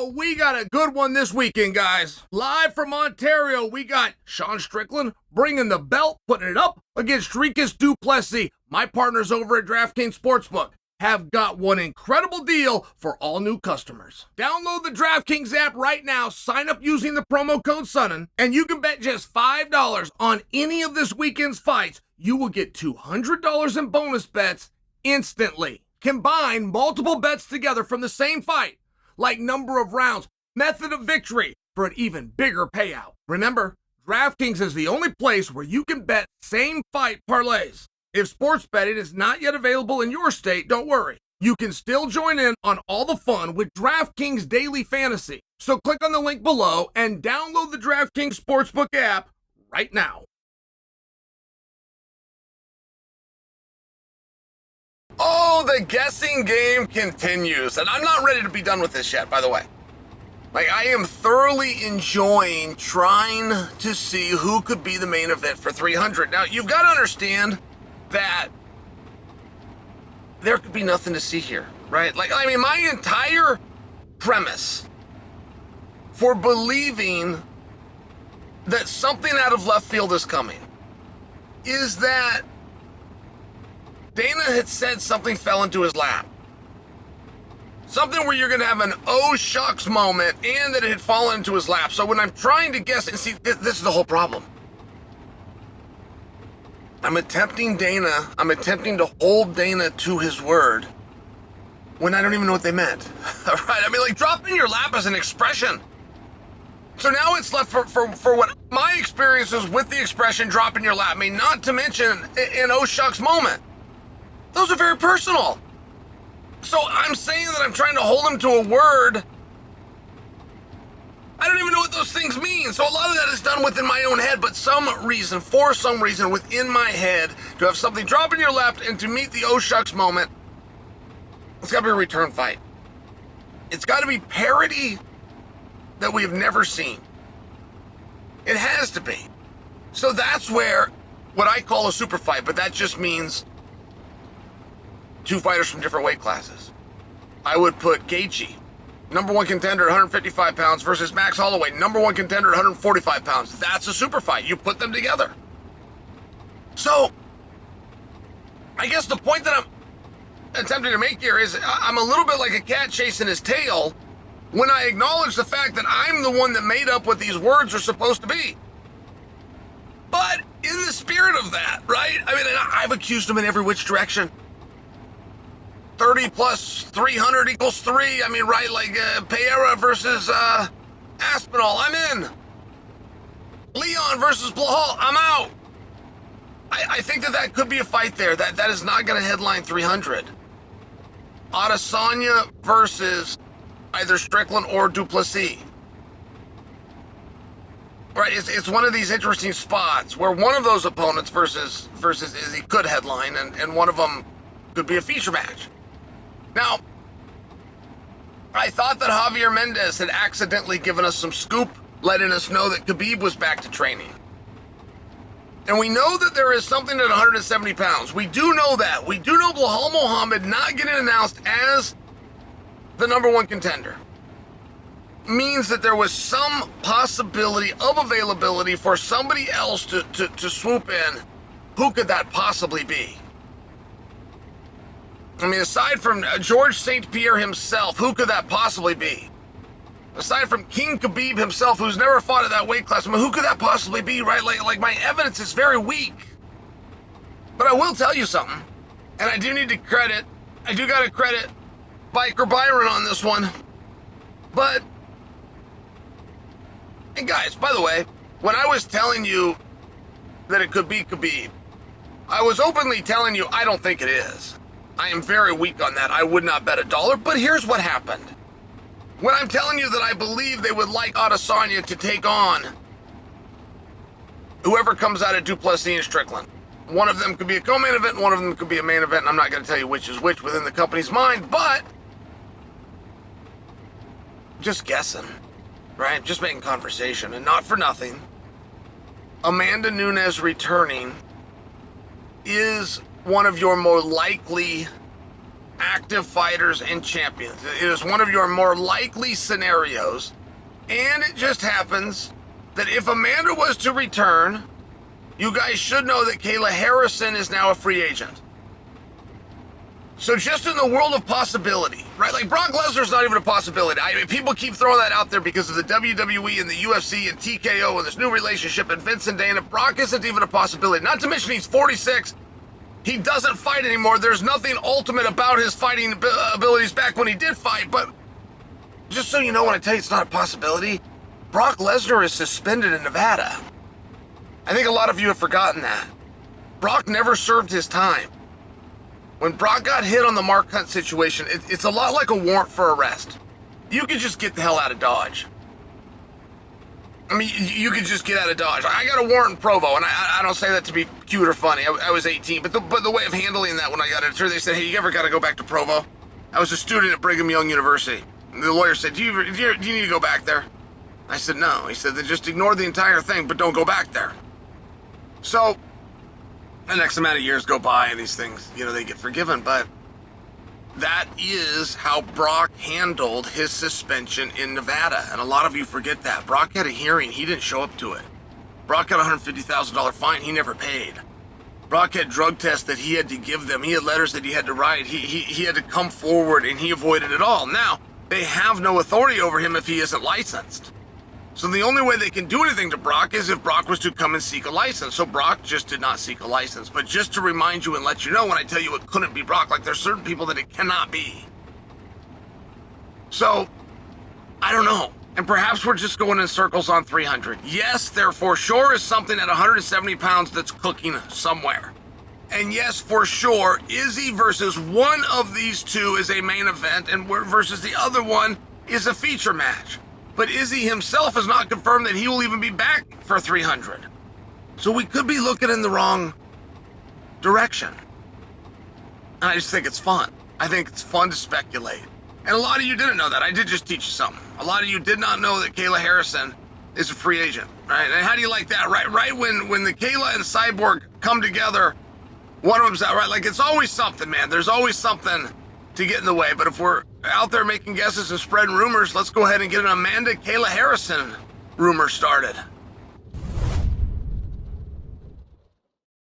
Oh, we got a good one this weekend, guys. Live from Ontario, we got Sean Strickland bringing the belt, putting it up against Dricus du Plessis. My partners over at DraftKings Sportsbook have got one incredible deal for all new customers. Download the DraftKings app right now, sign up using the promo code Sonnen, and you can bet just $5 on any of this weekend's fights. You will get $200 in bonus bets instantly. Combine multiple bets together from the same fight, like number of rounds, method of victory, for an even bigger payout. Remember, DraftKings is the only place where you can bet same fight parlays. If sports betting is not yet available in your state, don't worry. You can still join in on all the fun with DraftKings Daily Fantasy. So click on the link below and download the DraftKings Sportsbook app right now. Oh, the guessing game continues. And I'm not ready to be done with this yet, by the way. Like, I am thoroughly enjoying trying to see who could be the main event for 300. Now, you've got to understand that there could be nothing to see here, right? Like, I mean, my entire premise for believing that something out of left field is coming is that Dana had said something fell into his lap. Something where you're going to have an oh shucks moment and that it had fallen into his lap. So when I'm trying to guess, and see, this is the whole problem. I'm attempting to hold Dana to his word when I don't even know what they meant. All right? I mean, like, drop in your lap is an expression. So now it's left for what my experiences with the expression drop in your lap mean, not to mention an oh shucks moment. Those are very personal. So I'm saying that I'm trying to hold him to a word. I don't even know what those things mean. So a lot of that is done within my own head, but for some reason within my head, to have something drop in your lap and to meet the oh shucks moment, it's got to be a return fight. It's got to be parity that we have never seen. It has to be. So that's where what I call a super fight, but that just means two fighters from different weight classes. I would put Gaethje, number one contender at 155 pounds, versus Max Holloway, number one contender at 145 pounds. That's a super fight. You put them together. So, I guess the point that I'm attempting to make here is I'm a little bit like a cat chasing his tail when I acknowledge the fact that I'm the one that made up what these words are supposed to be. But in the spirit of that, right? I mean, I've accused him in every which direction. 30 plus 300 equals 3. I mean, right, like Pereira versus Aspinall, I'm in. Leon versus Blahal, I'm out. I think that could be a fight there. That is not going to headline 300. Adesanya versus either Strickland or du Plessis. Right, it's one of these interesting spots where one of those opponents versus Izzy could headline, and one of them could be a feature match. Now, I thought that Javier Mendez had accidentally given us some scoop, letting us know that Khabib was back to training. And we know that there is something at 170 pounds. We do know that. We do know Belal Muhammad not getting announced as the number one contender means that there was some possibility of availability for somebody else to swoop in. Who could that possibly be? I mean, aside from George St. Pierre himself, who could that possibly be? Aside from King Khabib himself, who's never fought at that weight class, I mean, who could that possibly be, right? Like my evidence is very weak. But I will tell you something, and I do got to credit Biker Byron on this one. But, and guys, by the way, when I was telling you that it could be Khabib, I was openly telling you I don't think it is. I am very weak on that. I would not bet $1, but here's what happened. When I'm telling you that I believe they would like Adesanya to take on whoever comes out of du Plessis and Strickland. One of them could be a co-main event, and one of them could be a main event, and I'm not going to tell you which is which within the company's mind, but just guessing, right? Just making conversation, and not for nothing. Amanda Nunes returning is one of your more likely active fighters and champions. It is one of your more likely scenarios, and it just happens that if Amanda was to return, you guys should know that Kayla Harrison is now a free agent. So just in the world of possibility, right? Like Brock Lesnar's not even a possibility. I mean, people keep throwing that out there because of the WWE and the UFC and TKO and this new relationship and Vince and Dana. Brock isn't even a possibility. Not to mention he's 46. He doesn't fight anymore. There's nothing ultimate about his fighting abilities back when he did fight. But just so you know, when I tell you it's not a possibility, Brock Lesnar is suspended in Nevada. I think a lot of you have forgotten that. Brock never served his time. When Brock got hit on the Mark Hunt situation, it's a lot like a warrant for arrest. You could just get the hell out of Dodge. I mean, you could just get out of Dodge. I got a warrant in Provo, and I don't say that to be cute or funny. I was 18, but the way of handling that when I got into it, they said, hey, you ever got to go back to Provo? I was a student at Brigham Young University. And the lawyer said, do you need to go back there? I said, no. He said, then just ignore the entire thing, but don't go back there. So the next amount of years go by and these things, they get forgiven. But that is how Brock handled his suspension in Nevada. And a lot of you forget that. Brock had a hearing. He didn't show up to it. Brock got a $150,000 fine. He never paid. Brock had drug tests that he had to give them. He had letters that he had to write. He had to come forward, and he avoided it all. Now, they have no authority over him if he isn't licensed. So the only way they can do anything to Brock is if Brock was to come and seek a license. So Brock just did not seek a license. But just to remind you and let you know, when I tell you it couldn't be Brock, like there's certain people that it cannot be. So, I don't know. And perhaps we're just going in circles on 300. Yes, there for sure is something at 170 pounds that's cooking somewhere. And yes, for sure, Izzy versus one of these two is a main event, and versus the other one is a feature match. But Izzy himself has not confirmed that he will even be back for 300. So we could be looking in the wrong direction. And I just think it's fun. I think it's fun to speculate. And a lot of you didn't know that. I did just teach you something. A lot of you did not know that Kayla Harrison is a free agent, right? And how do you like that? Right when the Kayla and Cyborg come together, one of them's out, right? Like it's always something, man. There's always something to get in the way. But if we're out there making guesses and spreading rumors, let's go ahead and get an Amanda Kayla Harrison rumor started.